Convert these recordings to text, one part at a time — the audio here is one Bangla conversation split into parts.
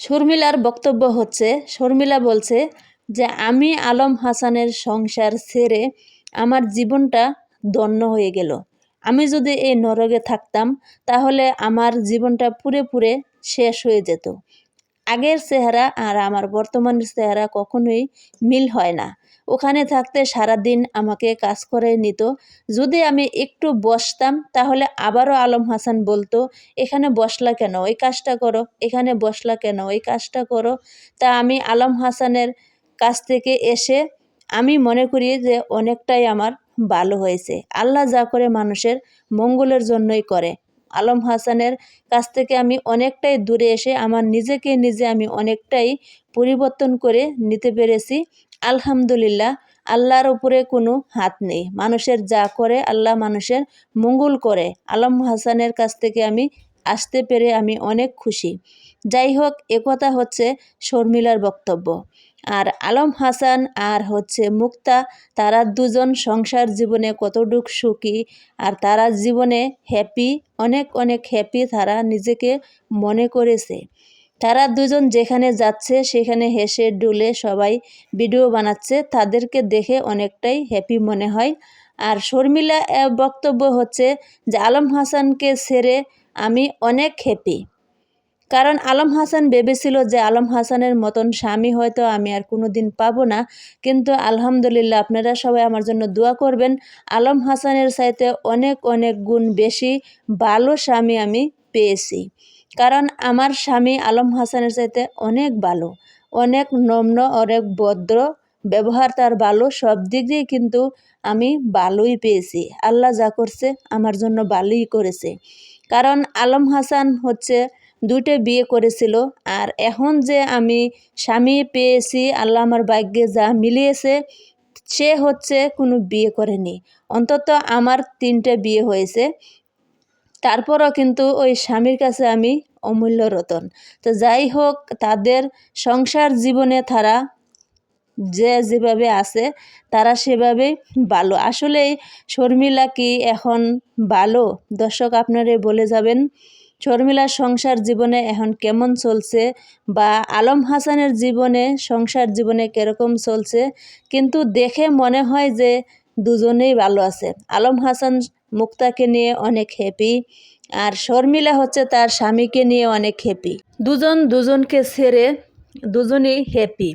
শর্মিলার বক্তব্য হচ্ছে, শর্মিলা বলছে যে আমি আলম হাসানের সংসার ছেড়ে আমার জীবনটা ধন্য হয়ে গেল। আমি যদি এই নরকে থাকতাম তাহলে আমার জীবনটা পুরে শেষ হয়ে যেত। আগের চেহারা আর আমার বর্তমানের চেহারা কখনোই মিল হয় না। ওখানে থাকতে সারাদিন আমাকে কাজ করে নিত। যদি আমি একটু বসতাম তাহলে আবারও আলম হাসান বলতো, এখানে বসলা কেন, ওই কাজটা করো, এখানে বসলা কেন, ওই কাজটা করো। তা আমি আলম হাসানের কাছ থেকে এসে আমি মনে করি যে অনেকটাই আমার ভালো হয়েছে। আল্লাহ যা করে মানুষের মঙ্গলের জন্যই করে। আলম হাসানের কাছ থেকে আমি অনেকটাই দূরে এসে আমার নিজেকে নিজে আমি অনেকটাই পরিবর্তন করে নিতে পেরেছি। আলহামদুলিল্লাহ, আল্লাহর উপরে কোনো হাত নেই। মানুষের যা করে আল্লাহ মানুষের মঙ্গল করে। আলম হাসানের কাছ থেকে আমি আসতে পেরে আমি অনেক খুশি। যাই হোক, একথা হচ্ছে শর্মিলার বক্তব্য। আর আলম হাসান আর হচ্ছে মুক্তা, তারা দুজন সংসার জীবনে কতটুক সুখী আর তারা জীবনে হ্যাপি, অনেক অনেক হ্যাপি তারা নিজেকে মনে করেছে। তারা দুজন যেখানে যাচ্ছে সেখানে হেসে ডুলে সবাই ভিডিও বানাচ্ছে, তাদেরকে দেখে অনেকটাই হ্যাপি মনে হয়। আর শর্মিলা বক্তব্য হচ্ছে যে আলম হাসানকে ছেড়ে আমি অনেক হ্যাপি। কারণ আলম হাসান ভেবেছিল যে আলম হাসানের মতন স্বামী হয়তো আমি আর কোনো দিন পাবো না, কিন্তু আলহামদুলিল্লাহ আপনারা সবাই আমার জন্য দোয়া করবেন। আলম হাসানের চাইতে অনেক অনেক গুণ বেশি ভালো স্বামী আমি পেয়েছি। কারণ আমার স্বামী আলম হাসানের চাইতে অনেক ভালো, অনেক নম্র, অনেক ভদ্র, ব্যবহার তার ভালো, সব দিক দিয়ে কিন্তু আমি ভালোই পেয়েছি। আল্লাহ যা করছে আমার জন্য ভালোই করেছে। কারণ আলম হাসান হচ্ছে দুটো বিয়ে করেছিল, আর এখন যে আমি স্বামী পেয়েছি, আল্লাহ আমার ভাগ্যে যা মিলিয়েছে, সে হচ্ছে কোনো বিয়ে করেনি। অন্তত আমার 3টে বিয়ে হয়েছে, তারপরও কিন্তু ওই স্বামীর কাছে আমি অমূল্য রতন। তো যাই হোক, তাদের সংসার জীবনে তারা যেভাবে আছে তারা সেভাবেই ভালো। আসলেই শর্মিলা কি এখন ভালো? দর্শক আপনারা বলে যাবেন শর্মিলার সংসার জীবনে এখন কেমন চলছে, বা আলম হাসানের জীবনে সংসার জীবনে কীরকম চলছে। কিন্তু দেখে মনে হয় যে দুজনেই ভালো আছে। আলম হাসান মুক্তাকে নিয়ে অনেক হ্যাপি, আর শর্মিলা হচ্ছে তার স্বামীকে নিয়ে অনেক হ্যাপি। দুজন দুজনকে ছেড়ে দুজনেই হ্যাপি।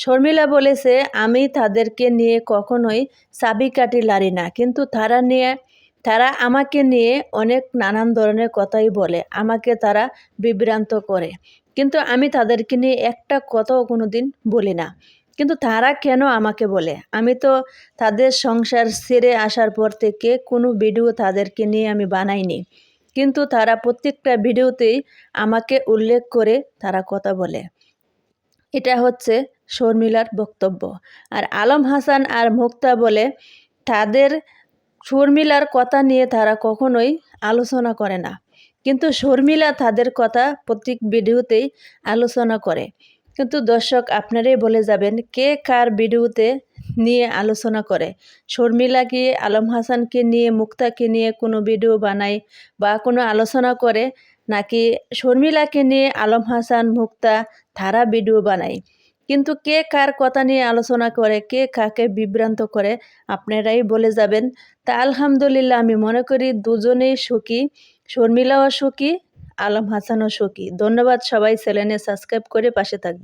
শর্মিলা বলেছে আমি তাদেরকে নিয়ে কখনোই চাবিকাঠি লাড়ি না, কিন্তু তারা আমাকে নিয়ে অনেক নানান ধরনের কথাই বলে, আমাকে তারা বিভ্রান্ত করে, কিন্তু আমি তাদেরকে নিয়ে একটা কথাও কোনো দিন বলি না। কিন্তু তারা কেন আমাকে বলে? আমি তো তাদের সংসার ছেড়ে আসার পর থেকে কোনো ভিডিও তাদেরকে নিয়ে আমি বানাইনি, কিন্তু তারা প্রত্যেকটা ভিডিওতেই আমাকে উল্লেখ করে তারা কথা বলে। এটা হচ্ছে শর্মিলার বক্তব্য। আর আলম হাসান আর মুক্তা বলে তাদের শর্মিলার কথা নিয়ে তারা কখনোই আলোচনা করে না, কিন্তু শর্মিলা তাদের কথা প্রত্যেক ভিডিওতেই আলোচনা করে। কিন্তু দর্শক আপনারাই বলে যাবেন কে কার ভিডিওতে নিয়ে আলোচনা করে। শর্মিলা কি আলম হাসানকে নিয়ে, মুক্তাকে নিয়ে কোনো ভিডিও বানায় বা কোনো আলোচনা করে, নাকি শর্মিলাকে নিয়ে আলম হাসান মুক্তা তারা ভিডিও বানায়? কিন্তু কে কার কথা নিয়ে আলোচনা করে, কে কাকে বিভ্রান্ত করে, আপনারাই বলে যাবেন। তা আলহামদুলিল্লাহ আমি মনে করি দুজনেই সুখী, শর্মিলাও সুখী, আলম হাসানও সুখী। ধন্যবাদ সবাই, চ্যানেলে সাবস্ক্রাইব করে পাশে থাকবেন।